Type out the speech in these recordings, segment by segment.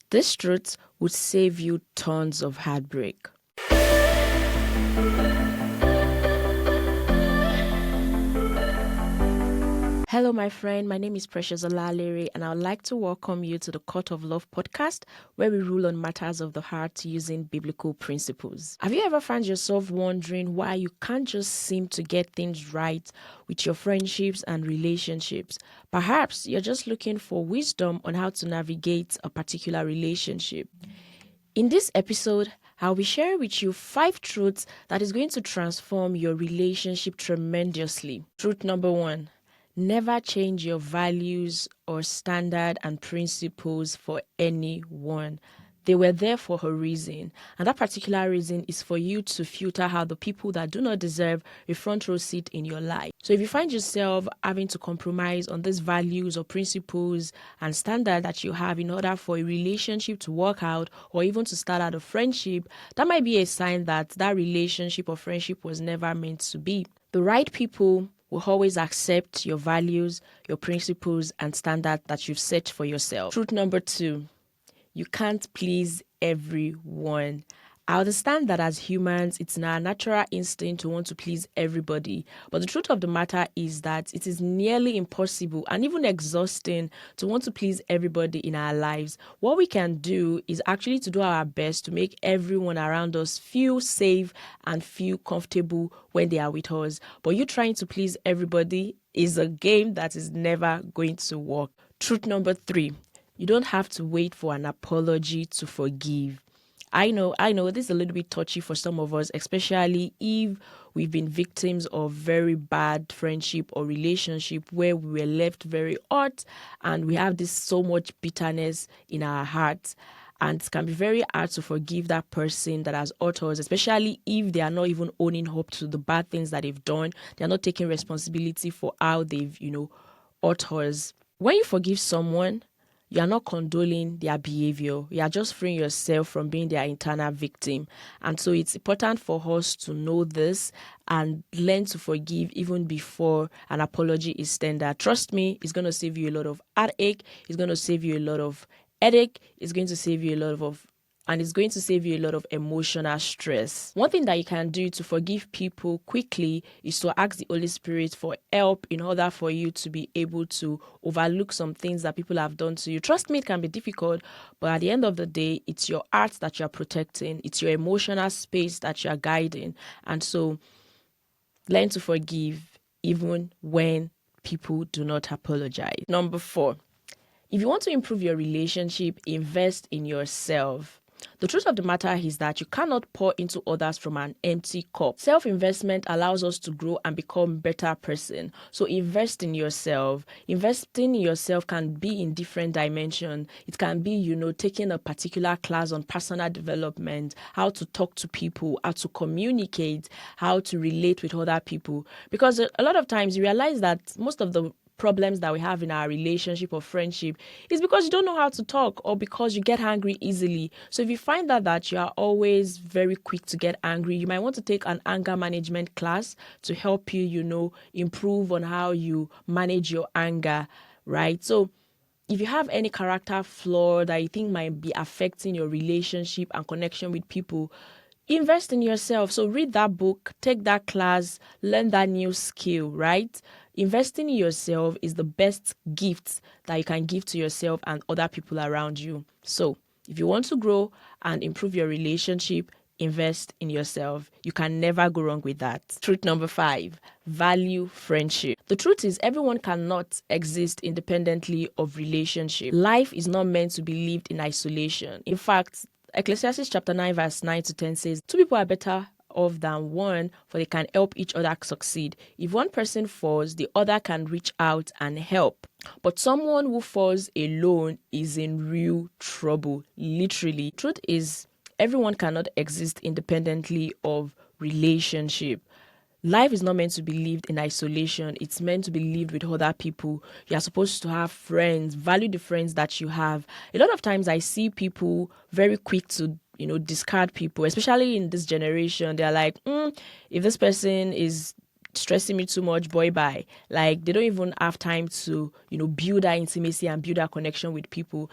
This truth would save you tons of heartbreak. Hello, my friend. My name is Precious Olalere, and I would like to welcome you to the Court of Love podcast, where we rule on matters of the heart using biblical principles. Have you ever found yourself wondering why you can't just seem to get things right with your friendships and relationships? Perhaps you're just looking for wisdom on how to navigate a particular relationship. In this episode, I'll be sharing with you 5 truths that is going to transform your relationship tremendously. Truth number 1. Never change your values or standard and principles for anyone. They were there for a reason, and that particular reason is for you to filter out the people that do not deserve a front row seat in your life. So if you find yourself having to compromise on these values or principles and standard that you have in order for a relationship to work out or even to start out a friendship, that might be a sign that that relationship or friendship was never meant to be. The right people will always accept your values, your principles, and standards that you've set for yourself. Truth number 2, you can't please everyone. I understand that as humans, it's our natural instinct to want to please everybody. But the truth of the matter is that it is nearly impossible and even exhausting to want to please everybody in our lives. What we can do is actually to do our best to make everyone around us feel safe and feel comfortable when they are with us. But you trying to please everybody is a game that is never going to work. Truth number 3, you don't have to wait for an apology to forgive. I know this is a little bit touchy for some of us, especially if we've been victims of very bad friendship or relationship where we were left very hurt and we have this so much bitterness in our hearts. And it can be very hard to forgive that person that has hurt us, especially if they are not even owning up to the bad things that they've done. They're not taking responsibility for how they've, hurt us. When you forgive someone, you are not condoling their behavior. You are just freeing yourself from being their internal victim. And so it's important for us to know this and learn to forgive even before an apology is tendered. Trust me, it's going to save you a lot of heartache. It's going to save you a lot of headache. It's going to save you a lot of emotional stress. One thing that you can do to forgive people quickly is to ask the Holy Spirit for help in order for you to be able to overlook some things that people have done to you. Trust me, it can be difficult, but at the end of the day, it's your heart that you're protecting. It's your emotional space that you're guiding. And so learn to forgive even when people do not apologize. Number 4, if you want to improve your relationship, invest in yourself. The truth of the matter is that you cannot pour into others from an empty cup. Self-investment allows us to grow and become a better person. So invest in yourself. Investing in yourself can be in different dimensions. It can be, taking a particular class on personal development, how to talk to people, how to communicate, how to relate with other people. Because a lot of times you realize that most of the problems that we have in our relationship or friendship is because you don't know how to talk or because you get angry easily. So if you find that you are always very quick to get angry, you might want to take an anger management class to help you, improve on how you manage your anger, right? So if you have any character flaw that you think might be affecting your relationship and connection with people, invest in yourself. So read that book, take that class, learn that new skill, right? Investing in yourself is the best gift that you can give to yourself and other people around you. So if you want to grow and improve your relationship, invest in yourself. You can never go wrong with that. Truth number 5, value friendship. The truth is everyone cannot exist independently of relationship. Life is not meant to be lived in isolation. In fact, Ecclesiastes chapter 9 verse 9 to 10 says, 2 people are better off than one, for they can help each other succeed. If one person falls, the other can reach out and help. But someone who falls alone is in real trouble, literally. Truth is, everyone cannot exist independently of relationship. Life is not meant to be lived in isolation. It's meant to be lived with other people. You are supposed to have friends. Value the friends that you have. A lot of times I see people very quick to, discard people, especially in this generation. They're like, if this person is stressing me too much, boy, bye. Like, they don't even have time to, build that intimacy and build that connection with people.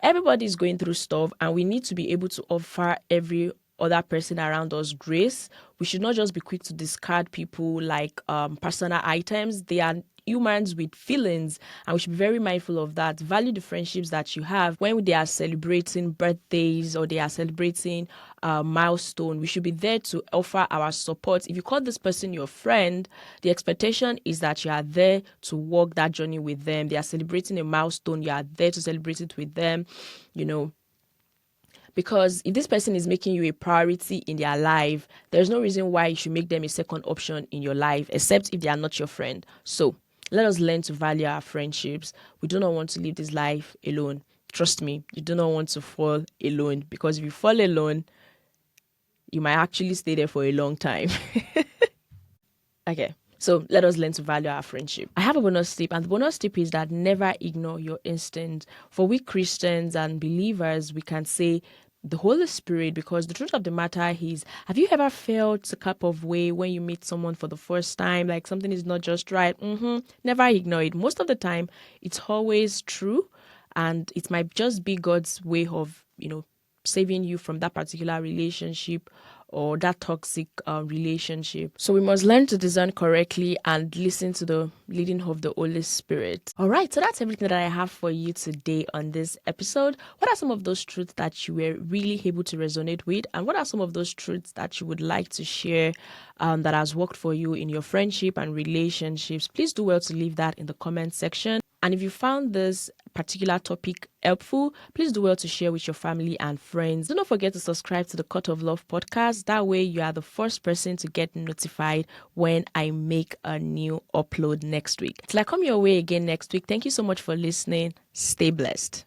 Everybody's going through stuff, and we need to be able to offer every other person around us grace. We should not just be quick to discard people like personal items. They are humans with feelings, and we should be very mindful of that. Value the friendships that you have. When they are celebrating birthdays or they are celebrating a milestone, we should be there to offer our support. If you call this person your friend, the expectation is that you are there to walk that journey with them. They are celebrating a milestone, you are there to celebrate it with them, because if this person is making you a priority in their life, there's no reason why you should make them a second option in your life, except if they are not your friend. So let us learn to value our friendships. We do not want to live this life alone. Trust me, you do not want to fall alone, because if you fall alone, you might actually stay there for a long time. Okay. So let us learn to value our friendship. I have a bonus tip, and the bonus tip is that never ignore your instinct. For we Christians and believers, we can say the Holy Spirit, because the truth of the matter is, have you ever felt a cup of way when you meet someone for the first time, like something is not just right? Never ignore it. Most of the time, it's always true, and it might just be God's way of, saving you from that particular relationship or that toxic relationship. So we must learn to discern correctly and listen to the leading of the Holy Spirit. All right, so that's everything that I have for you today on this episode. What are some of those truths that you were really able to resonate with? And what are some of those truths that you would like to share that has worked for you in your friendship and relationships? Please do well to leave that in the comment section. And if you found this particular topic helpful, please do well to share with your family and friends. Do not forget to subscribe to the Cut of Love podcast. That way you are the first person to get notified when I make a new upload next week. Till I come your way again next week, thank you so much for listening. Stay blessed.